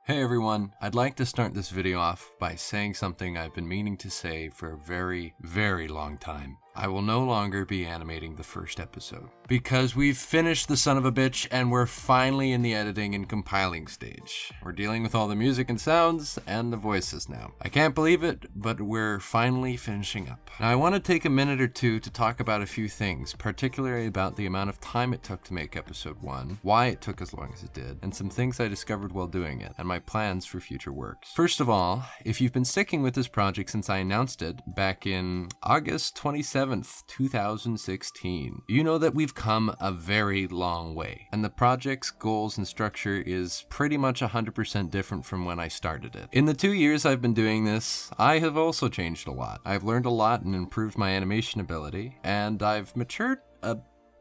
Hey everyone, I'd like to start this video off by saying something I've been meaning to say for a very, very long time. I will no longer be animating the first episode. Because we've finished the son of a bitch and we're finally in the editing and compiling stage. We're dealing with all the music and sounds and the voices now. I can't believe it, but we're finally finishing up. Now I want to take a minute or two to talk about a few things, particularly about the amount of time it took to make episode 1, why it took as long as it did, and some things I discovered while doing it, and my plans for future works. First of all, if you've been sticking with this project since I announced it back in August 27th, 2016, you know that we've come a very long way, and the project's goals and structure is pretty much 100% different from when I started it. In the 2 years I've been doing this, I have also changed a lot. I've learned a lot and improved my animation ability, and I've matured a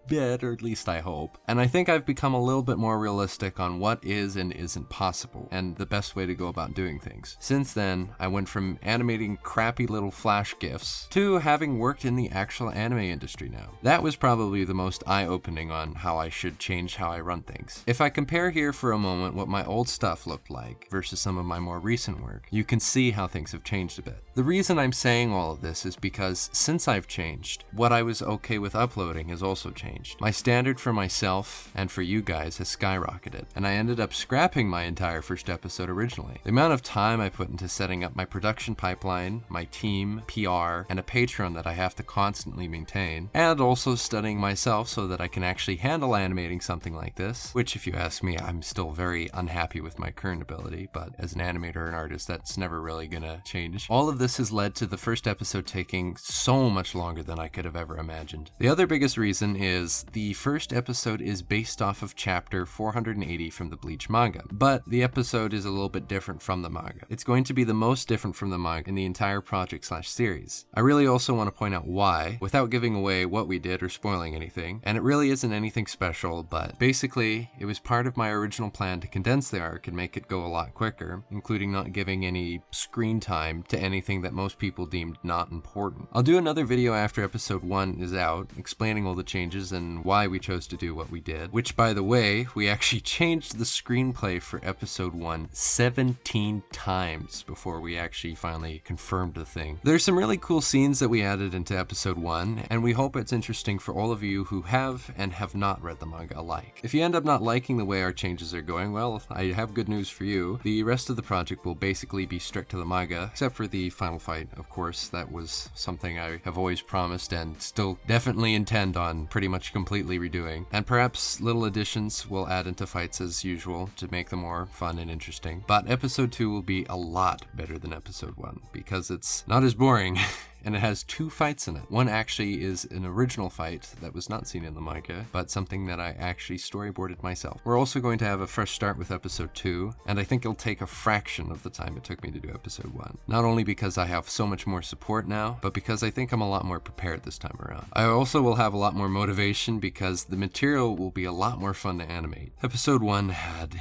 bit, or at least I hope. And I think I've become a little bit more realistic on what is and isn't possible, and the best way to go about doing things. Since then, I went from animating crappy little flash GIFs to having worked in the actual anime industry now. That was probably the most eye-opening on how I should change how I run things. If I compare here for a moment what my old stuff looked like versus some of my more recent work, you can see how things have changed a bit. The reason I'm saying all of this is because since I've changed, what I was okay with uploading has also changed. My standard for myself and for you guys has skyrocketed, and I ended up scrapping my entire first episode originally. The amount of time I put into setting up my production pipeline, my team, PR, and a Patreon that I have to constantly maintain, and also studying myself so that I can actually handle animating something like this, which if you ask me, I'm still very unhappy with my current ability, but as an animator and artist, that's never really gonna change. All of this has led to the first episode taking so much longer than I could have ever imagined. The other biggest reason is the first episode is based off of chapter 480 from the Bleach manga, but the episode is a little bit different from the manga. It's going to be the most different from the manga in the entire project/series. I really also want to point out why, without giving away what we did or spoiling anything, and it really isn't anything special, but basically it was part of my original plan to condense the arc and make it go a lot quicker, including not giving any screen time to anything that most people deemed not important. I'll do another video after episode 1 is out, explaining all the changes and why we chose to do what we did, which by the way, we actually changed the screenplay for episode 1 17 times before we actually finally confirmed the thing. There's some really cool scenes that we added into episode 1, and we hope it's interesting for all of you who have and have not read the manga alike. If you end up not liking the way our changes are going, well, I have good news for you. The rest of the project will basically be strict to the manga, except for the final fight, of course. That was something I have always promised and still definitely intend on pretty much completely redoing, and perhaps little additions will add into fights as usual to make them more fun and interesting. But episode 2 will be a lot better than episode 1 because it's not as boring and it has 2 fights in it. One actually is an original fight that was not seen in the manga, but something that I actually storyboarded myself. We're also going to have a fresh start with episode 2, and I think it'll take a fraction of the time it took me to do episode 1. Not only because I have so much more support now, but because I think I'm a lot more prepared this time around. I also will have a lot more motivation because the material will be a lot more fun to animate. Episode 1 had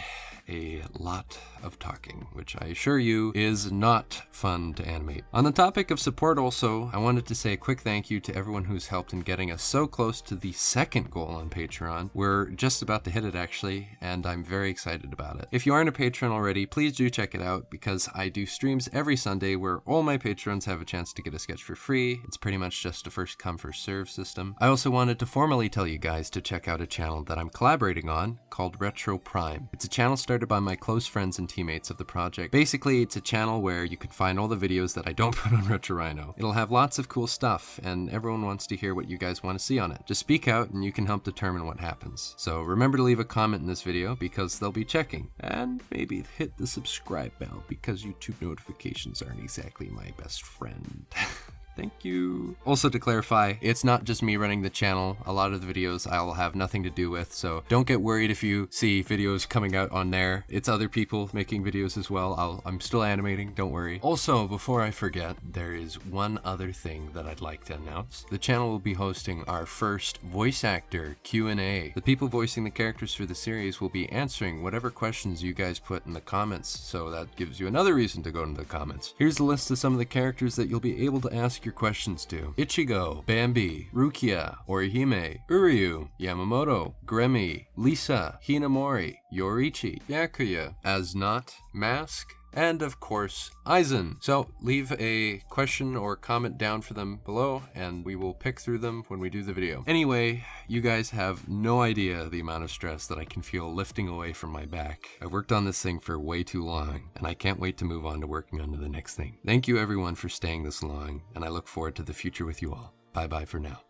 a lot of talking, which I assure you is not fun to animate. On the topic of support also, I wanted to say a quick thank you to everyone who's helped in getting us so close to the second goal on Patreon. We're just about to hit it actually, and I'm very excited about it. If you aren't a patron already, please do check it out because I do streams every Sunday where all my patrons have a chance to get a sketch for free. It's pretty much just a first come first serve system. I also wanted to formally tell you guys to check out a channel that I'm collaborating on called Retro Prime. It's a channel started by my close friends and teammates of the project. Basically, it's a channel where you can find all the videos that I don't put on Ryno. It'll have lots of cool stuff, and everyone wants to hear what you guys want to see on it. Just speak out and you can help determine what happens. So remember to leave a comment in this video because they'll be checking. And maybe hit the subscribe bell because YouTube notifications aren't exactly my best friend. Thank you. Also to clarify, it's not just me running the channel. A lot of the videos I'll have nothing to do with, so don't get worried if you see videos coming out on there. It's other people making videos as well. I'm still animating, don't worry. Also, before I forget, there is one other thing that I'd like to announce. The channel will be hosting our first voice actor Q&A. The people voicing the characters for the series will be answering whatever questions you guys put in the comments, so that gives you another reason to go into the comments. Here's a list of some of the characters that you'll be able to ask ask your questions to Ichigo, Bambi, Rukia, Orihime, Uryu, Yamamoto, Gremi, Lisa, Hinamori, Yorichi, Yakuya, Asnot, Mask, and of course, Aizen. So leave a question or comment down for them below, and we will pick through them when we do the video. Anyway, you guys have no idea the amount of stress that I can feel lifting away from my back. I've worked on this thing for way too long, and I can't wait to move on to working on the next thing. Thank you everyone for staying this long, and I look forward to the future with you all. Bye bye for now.